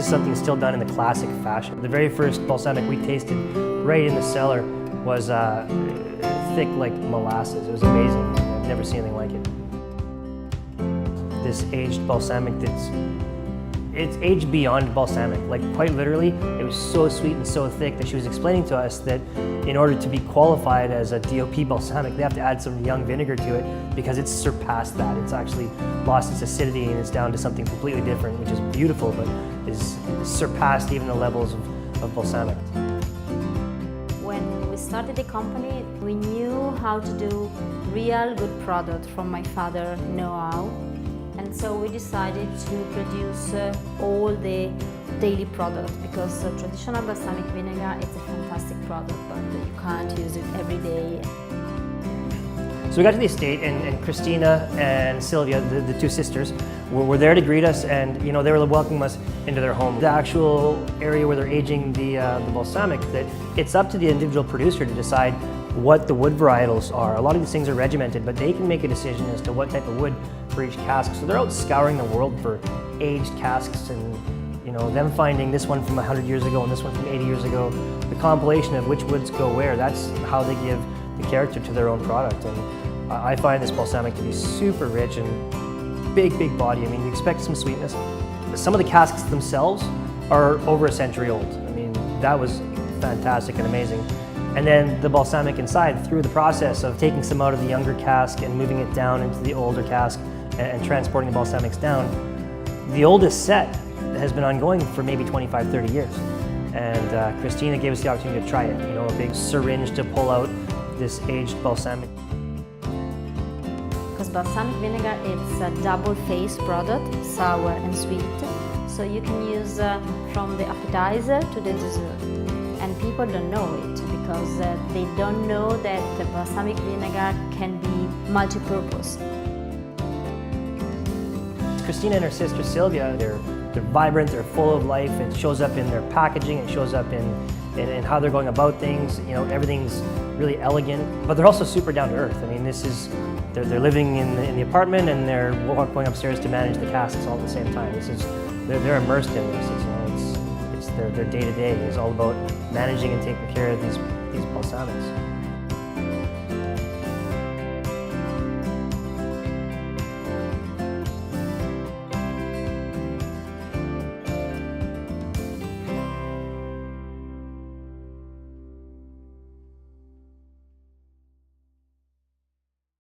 is something still done in the classic fashion. The very first balsamic we tasted right in the cellar was thick like molasses. It was amazing. I've never seen anything like it. This aged balsamic it's aged beyond balsamic. Like quite literally, it was so sweet and so thick that she was explaining to us that in order to be qualified as a DOP balsamic, they have to add some young vinegar to it because it's surpassed that. It's actually lost its acidity and it's down to something completely different, which is beautiful, but is surpassed even the levels of balsamic. When we started the company, we knew how to do real good product from my father's know-how. And so we decided to produce all the daily product because traditional balsamic vinegar is a fantastic product, but you can't use it every day. So we got to the estate and Christina and Sylvia, the two sisters, were there to greet us, and they were welcoming us into their home. The actual area where they're aging the balsamic, that it's up to the individual producer to decide what the wood varietals are. A lot of these things are regimented, but they can make a decision as to what type of wood for each cask. So they're out scouring the world for aged casks, and them finding this one from 100 years ago and this one from 80 years ago, the compilation of which woods go where. That's how they give the character to their own product. And I find this balsamic to be super rich and big body. I mean, you expect some sweetness. Some of the casks themselves are over a century old. I mean, that was fantastic and amazing. And then the balsamic inside, through the process of taking some out of the younger cask and moving it down into the older cask and transporting the balsamics down, the oldest set has been ongoing for maybe 25, 30 years. And Christina gave us the opportunity to try it, a big syringe to pull out this aged balsamic. Because balsamic vinegar, it's a double-faced product, sour and sweet. So you can use from the appetizer to the dessert. And people don't know it because they don't know that the balsamic vinegar can be multi-purpose. Christina and her sister Sylvia, they're vibrant, they're full of life. It shows up in their packaging, it shows up in how they're going about things. Everything's really elegant, but they're also super down to earth. I mean, they're living in the apartment and they're going upstairs to manage the casks all at the same time. They're immersed in this. It's their day-to-day is all about managing and taking care of these balsamics.